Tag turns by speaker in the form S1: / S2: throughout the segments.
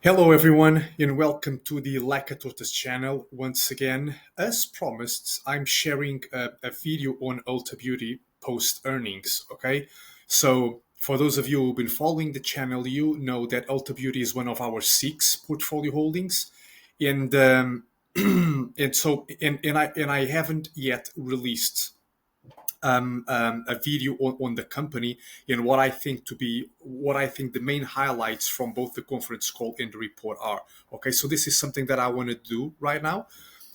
S1: Hello, everyone, and welcome to the Tortoise channel. Once again, as promised, I'm sharing a video on Ulta Beauty post earnings. Okay, so for those of you who've been following the channel, you know that Ulta Beauty is one of our six portfolio holdings, and and I haven't yet released a video on the company and what I think the main highlights from both the conference call and the report are. Okay, so this is something that I want to do right now.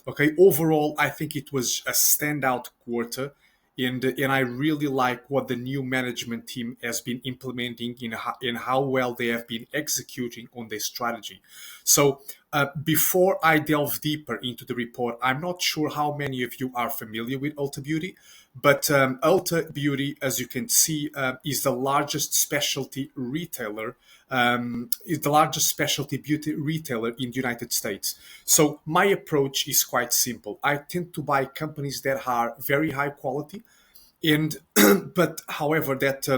S1: Okay, overall, I think it was a standout quarter, and I really like what the new management team has been implementing in how well they have been executing on their strategy. So, before I delve deeper into the report, I'm not sure how many of you are familiar with Ulta Beauty, but Ulta Beauty, as you can see, is the largest specialty retailer is the largest specialty beauty retailer in the United States. So my approach is quite simple. I tend to buy companies that are very high quality, and but however that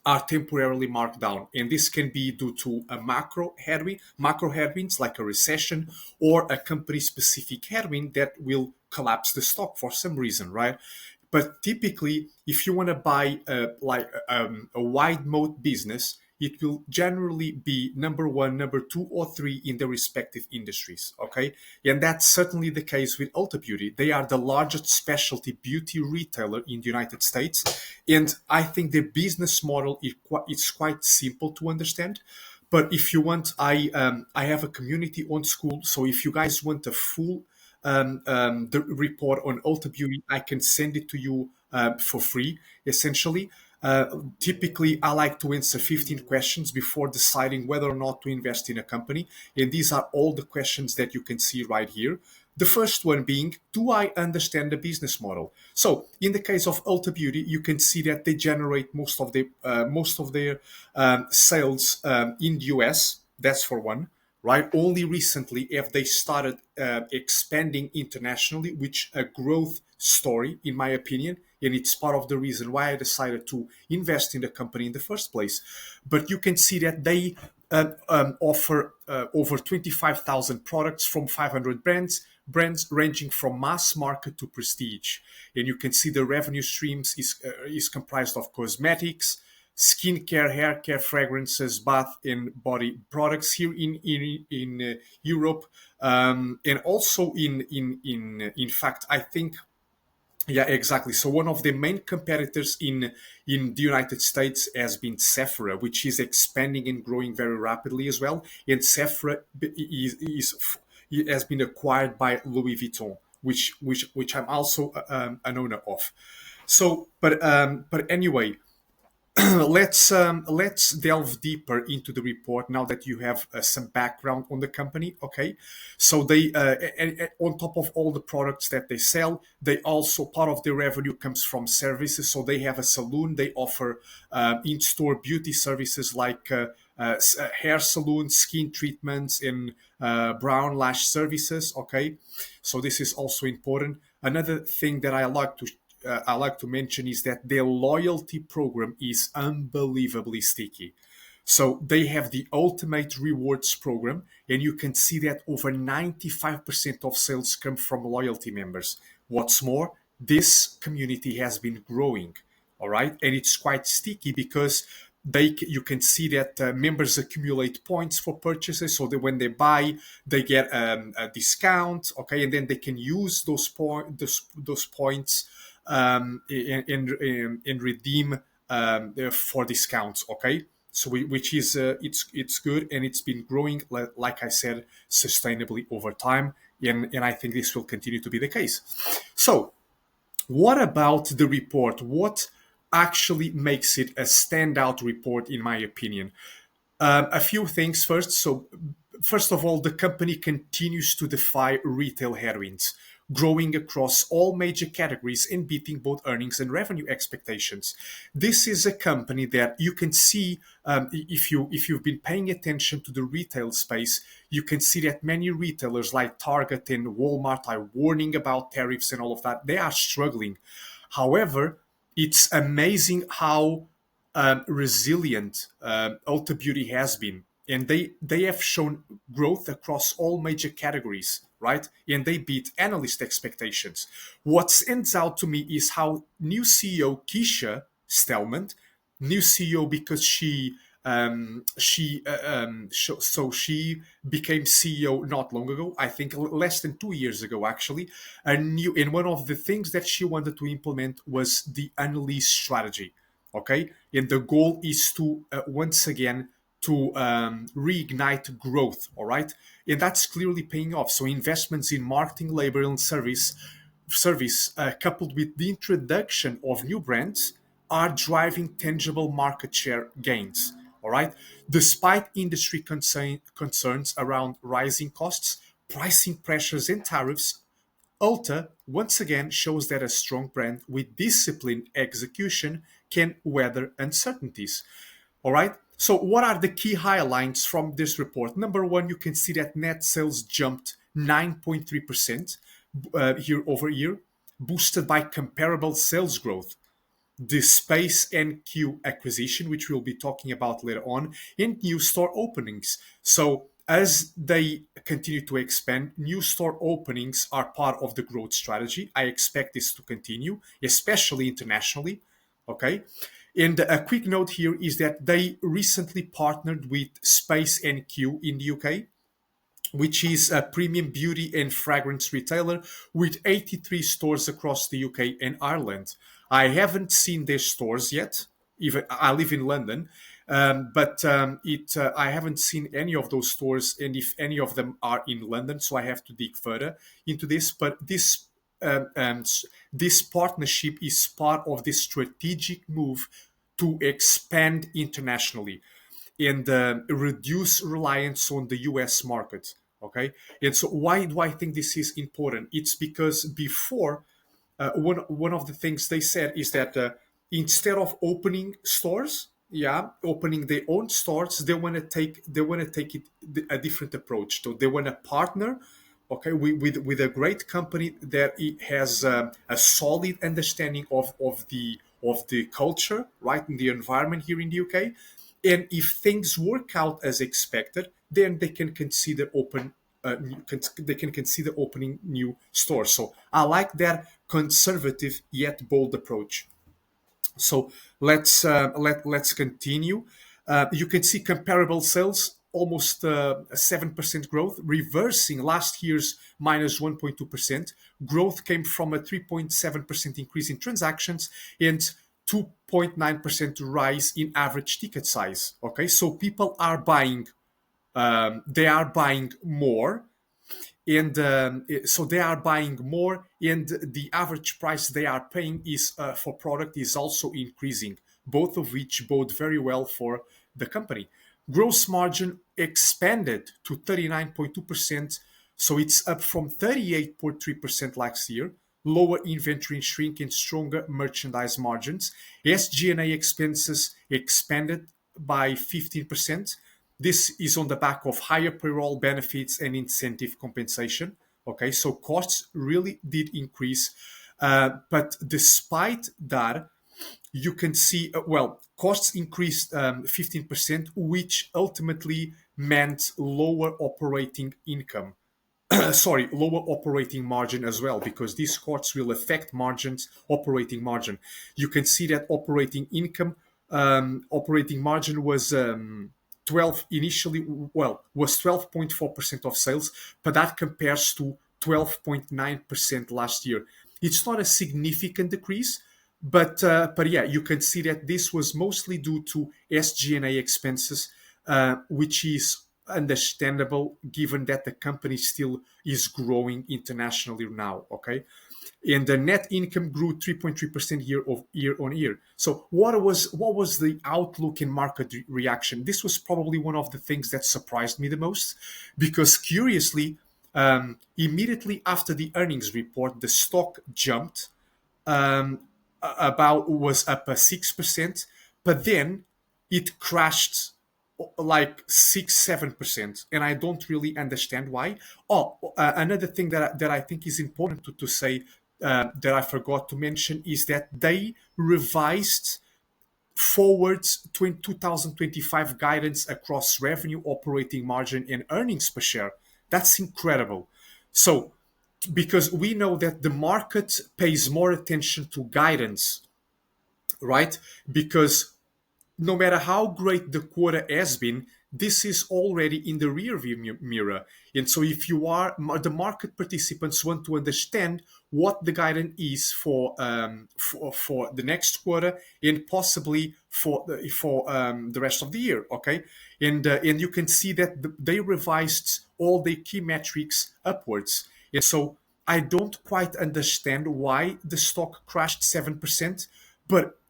S1: are temporarily marked down, and this can be due to a macro headwinds like a recession, or a company specific headwind that will collapse the stock for some reason, right? But typically, if you want to buy a wide moat business, it will generally be number one, number two, or three in the respective industries. Okay, and that's certainly the case with Ulta Beauty. They are the largest specialty beauty retailer in the United States, and I think their business model is quite simple to understand. But if you want, I have a community on school, so if you guys want a full the report on Ulta Beauty, I can send it to you for free, essentially. Typically, I like to answer 15 questions before deciding whether or not to invest in a company. And these are all the questions that you can see right here. The first one being, do I understand the business model? So, in the case of Ulta Beauty, you can see that they generate most of their sales in the US. That's for one, right? Only recently have they started expanding internationally, which a growth story, in my opinion, and it's part of the reason why I decided to invest in the company in the first place. But you can see that they offer over 25,000 products from 500 brands ranging from mass market to prestige. And you can see the revenue streams is comprised of cosmetics, skincare, hair care, fragrances, bath and body products here in Europe, and also in fact, I think, yeah, exactly. So one of the main competitors in the United States has been Sephora, which is expanding and growing very rapidly as well. And Sephora has been acquired by Louis Vuitton, which I'm also an owner of. So, but anyway, let's delve deeper into the report now that you have some background on the company. Okay, so they on top of all the products that they sell, they also, part of their revenue comes from services. So they have a salon. They offer in-store beauty services like hair salon, skin treatments, and brown lash services. Okay, so this is also important. Another thing that I like to mention is that their loyalty program is unbelievably sticky. So they have the ultimate rewards program, and you can see that over 95% of sales come from loyalty members. What's more, this community has been growing, all right, and it's quite sticky because you can see that members accumulate points for purchases, so that when they buy, they get a discount, okay, and then they can use those points and redeem for discounts. Okay, so which is it's good, and it's been growing, like I said, sustainably over time, and I think this will continue to be the case. So what about the report? What actually makes it a standout report, in my opinion? A few things first. So, first of all, the company continues to defy retail headwinds, growing across all major categories and beating both earnings and revenue expectations. This is a company that you can see, if you've been paying attention to the retail space, you can see that many retailers like Target and Walmart are warning about tariffs and all of that. They are struggling. However, it's amazing how resilient Ulta Beauty has been. and they have shown growth across all major categories, right? And they beat analyst expectations. What stands out to me is how new CEO Keisha Stelman, new CEO because so she became CEO not long ago, I think less than 2 years ago actually. And one of the things that she wanted to implement was the unleash strategy. Okay, and the goal is to once again to reignite growth. All right, and that's clearly paying off. So investments in marketing, labor, and service coupled with the introduction of new brands are driving tangible market share gains. All right, despite industry concerns around rising costs, pricing pressures, and tariffs, Ulta once again shows that a strong brand with disciplined execution can weather uncertainties. All right. So, what are the key highlights from this report? Number one, you can see that net sales jumped 9.3% year over year, boosted by comparable sales growth, the Space NQ acquisition, which we'll be talking about later on, and new store openings. So, as they continue to expand, new store openings are part of the growth strategy. I expect this to continue, especially internationally. Okay. And a quick note here is that they recently partnered with Space NQ in the UK, which is a premium beauty and fragrance retailer with 83 stores across the UK and Ireland. I haven't seen their stores yet. Even I live in London, but it I haven't seen any of those stores, and if any of them are in London, so I have to dig further into this. But um, um, this partnership is part of this strategic move to expand internationally and reduce reliance on the US market. Okay. And so, why do I think this is important? It's because before, one of the things they said is that instead of opening stores, yeah, opening their own stores, they want to take it a different approach. So they want to partner, okay, with a great company that it has a solid understanding of the culture, right, in the environment here in the UK. And if things work out as expected, then they can consider they can consider opening new stores. So I like that conservative yet bold approach. So let's continue. You can see comparable sales almost 7% growth, reversing last year's minus 1.2%. Growth came from a 3.7% increase in transactions and 2.9% rise in average ticket size. Okay, so people are buying, they are buying more, and so they are buying more, and the average price they are paying is for product is also increasing, both of which bode very well for the company. Gross margin expanded to 39.2%, so it's up from 38.3% last year. Lower inventory shrink and stronger merchandise margins. SG&A expenses expanded by 15%. This is on the back of higher payroll benefits and incentive compensation. Okay, so costs really did increase. But despite that, you can see, well, costs increased 15%, which ultimately meant lower operating income. Sorry, lower operating margin as well, because these costs will affect margins, operating margin. You can see that operating margin was 12 initially, well, was 12.4% of sales, but that compares to 12.9% last year. It's not a significant decrease, but yeah, you can see that this was mostly due to SG&A expenses, which is understandable given that the company still is growing internationally now. Okay, and the net income grew 3.3% year on year. So what was the outlook and market reaction? This was probably one of the things that surprised me the most, because curiously, immediately after the earnings report, the stock jumped, um, about was up 6%, but then it crashed like 6-7%, and I don't really understand why. Oh, another thing that I think is important to say, that I forgot to mention, is that they revised forwards 2025 guidance across revenue, operating margin, and earnings per share. That's incredible. So, because we know that the market pays more attention to guidance, right? Because no matter how great the quarter has been, this is already in the rear view mirror. And so, if you are the market participants want to understand what the guidance is for the next quarter and possibly for the rest of the year, okay? And you can see that they revised all the key metrics upwards. And so, I don't quite understand why the stock crashed 7%, but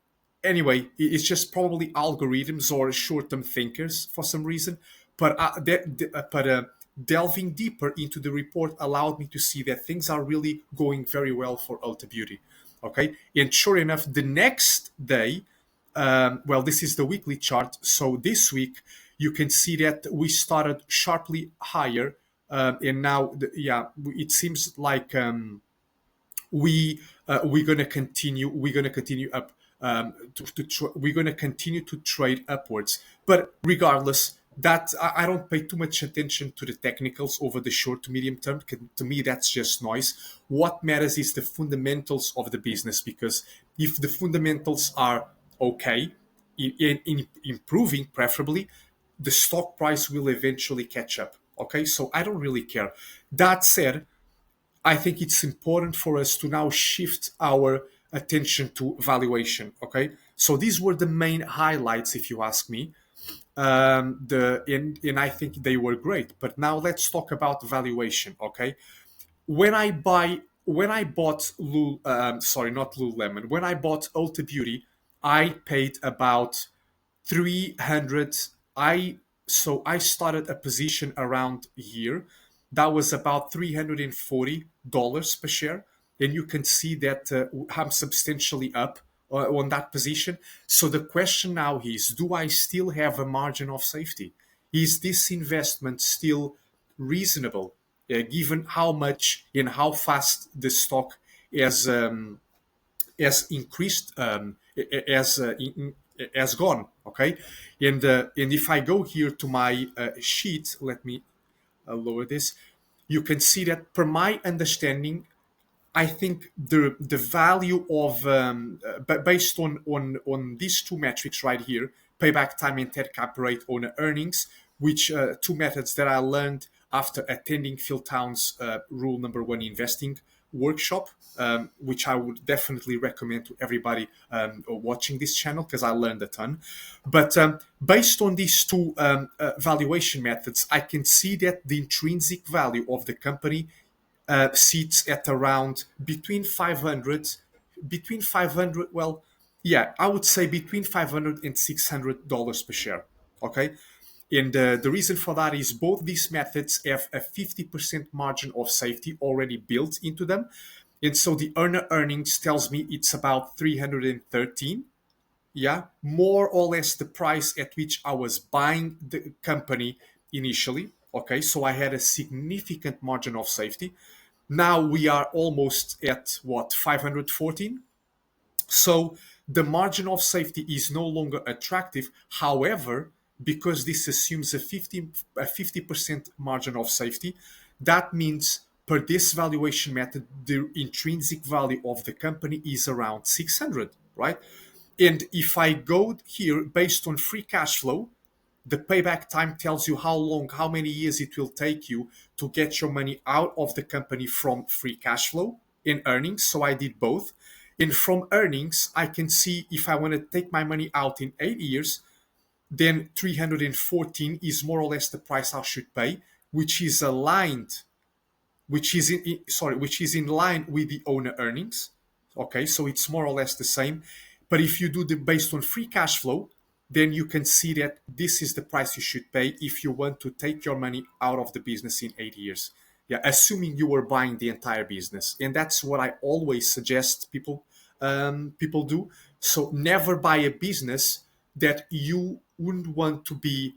S1: anyway, it's just probably algorithms or short-term thinkers for some reason. But delving deeper into the report allowed me to see that things are really going very well for Ulta Beauty. Okay, and sure enough, the next day, well, this is the weekly chart. So this week, you can see that we started sharply higher, and now, yeah, it seems like. We're gonna continue. We're gonna continue up. We're gonna continue to trade upwards. But regardless, that I don't pay too much attention to the technicals over the short to medium term. To me, that's just noise. What matters is the fundamentals of the business. Because if the fundamentals are okay, in improving, preferably, the stock price will eventually catch up. Okay, so I don't really care. That said, I think it's important for us to now shift our attention to valuation. Okay, so these were the main highlights, if you ask me. And I think they were great. But now let's talk about valuation. Okay, when I bought sorry, not Lululemon. When I bought Ulta Beauty, I paid about 300. I started a position around here that was about $340 per share, and you can see that I'm substantially up on that position. So the question now is, do I still have a margin of safety? Is this investment still reasonable, given how much and how fast the stock has increased, has gone? Okay, and if I go here to my sheet, let me lower this. You can see that, per my understanding, I think the value of based on these two metrics right here, payback time and TED cap rate on earnings, which two methods that I learned after attending Phil Town's rule number one investing workshop, which I would definitely recommend to everybody watching this channel, because I learned a ton. But based on these two valuation methods, I can see that the intrinsic value of the company sits at around between 500, well, yeah, I would say between 500 and $600 per share. Okay, and the reason for that is both these methods have a 50% margin of safety already built into them. And so the earnings tells me it's about 313. Yeah, more or less the price at which I was buying the company initially. Okay, so I had a significant margin of safety. Now we are almost at what, 514. So the margin of safety is no longer attractive. However, because this assumes a 50% margin of safety, that means, per this valuation method, the intrinsic value of the company is around 600, right? And if I go here based on free cash flow, the payback time tells you how long, how many years it will take you to get your money out of the company from free cash flow in earnings. So I did both. And from earnings, I can see if I want to take my money out in 8 years, then 314 is more or less the price I should pay, which is aligned, which is in line with the owner earnings. Okay, so it's more or less the same. But if you do the based on free cash flow, then you can see that this is the price you should pay if you want to take your money out of the business in 8 years. Yeah, assuming you were buying the entire business, and that's what I always suggest people do. So never buy a business that you wouldn't want to be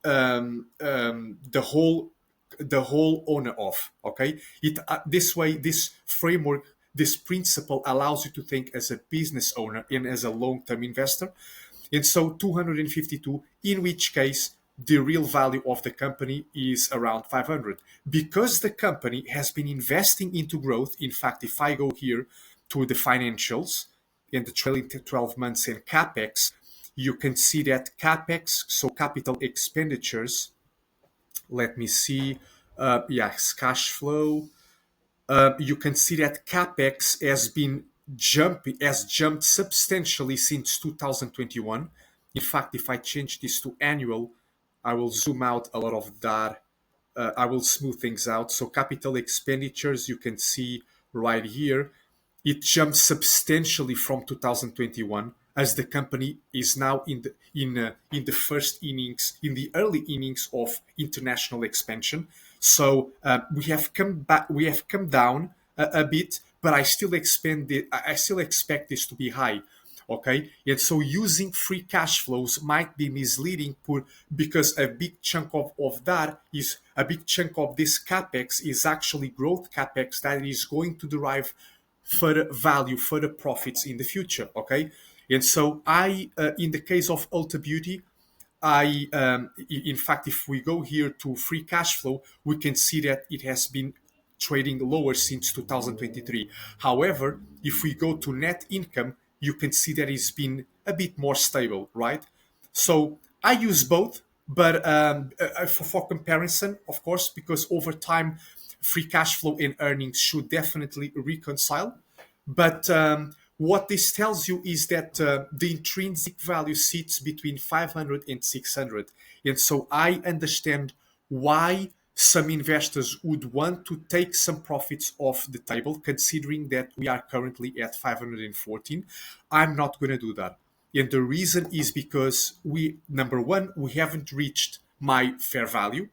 S1: the whole owner of. Okay, it this way, this framework, this principle allows you to think as a business owner and as a long-term investor. And so 252, in which case the real value of the company is around 500 because the company has been investing into growth. In fact, if I go here to the financials in the trailing 12 months and capex, you can see that capex, so capital expenditures, let me see, yes, cash flow, you can see that capex has jumped substantially since 2021. In fact, if I change this to annual, I will zoom out a lot of that. I will smooth things out. So capital expenditures, you can see right here, it jumped substantially from 2021 as the company is now in the first innings, in the early innings of international expansion. So we have come down a bit, but I still expect this to be high. Okay, and so using free cash flows might be misleading because a big chunk of that is a big chunk of this capex is actually growth capex that is going to derive further value, further profits in the future. Okay, and so in the case of Ulta Beauty, in fact, if we go here to free cash flow, we can see that it has been trading lower since 2023. However, if we go to net income, you can see that it's been a bit more stable, right? So I use both, but for comparison, of course, because over time, free cash flow and earnings should definitely reconcile. But what this tells you is that the intrinsic value sits between 500 and 600. And so I understand why some investors would want to take some profits off the table, considering that we are currently at 514. I'm not going to do that. And the reason is because number one, we haven't reached my fair value,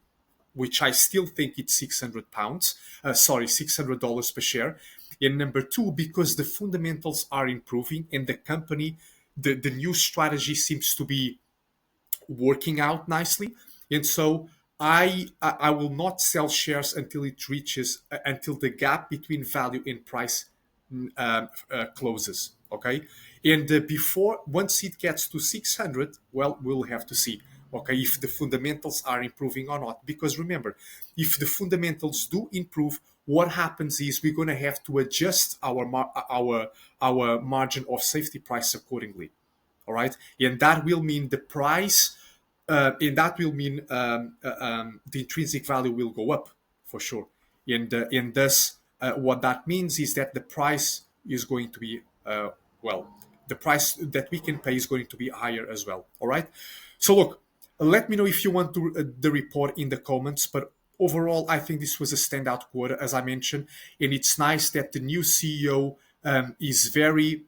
S1: which I still think it's 600 pounds, $600 per share. And number two, because the fundamentals are improving and the company, the new strategy seems to be working out nicely. And so I will not sell shares until it reaches until the gap between value and price closes. Okay, and before once it gets to 600, well, we'll have to see. Okay, if the fundamentals are improving or not. Because remember, if the fundamentals do improve, what happens is we're going to have to adjust our margin of safety price accordingly. All right, and that will mean the price and that will mean the intrinsic value will go up for sure. And thus, what that means is that the price is going to be, well, the price that we can pay is going to be higher as well. All right. So look, let me know if you want to the report in the comments. But overall, I think this was a standout quarter, as I mentioned, and it's nice that the new CEO is very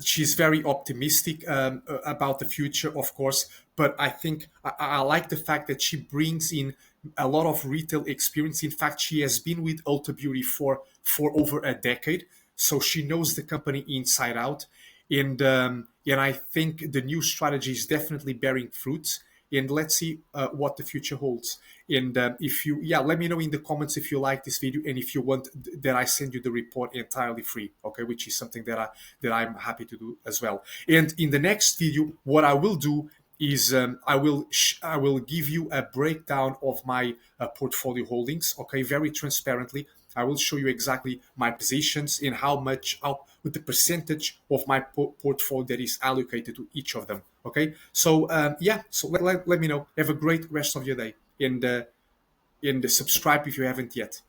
S1: she's very optimistic about the future, of course. But I think I like the fact that she brings in a lot of retail experience. In fact, she has been with Ulta Beauty for over a decade, so she knows the company inside out. And I think the new strategy is definitely bearing fruits. And let's see what the future holds. And if you, yeah, let me know in the comments if you like this video and if you want that I send you the report entirely free, okay, which is something I'm happy to do as well. And in the next video, what I will do is I will give you a breakdown of my portfolio holdings, okay, very transparently. I will show you exactly my positions and how much, with the percentage of my portfolio that is allocated to each of them. Okay, so yeah, so let me know. Have a great rest of your day, and subscribe if you haven't yet.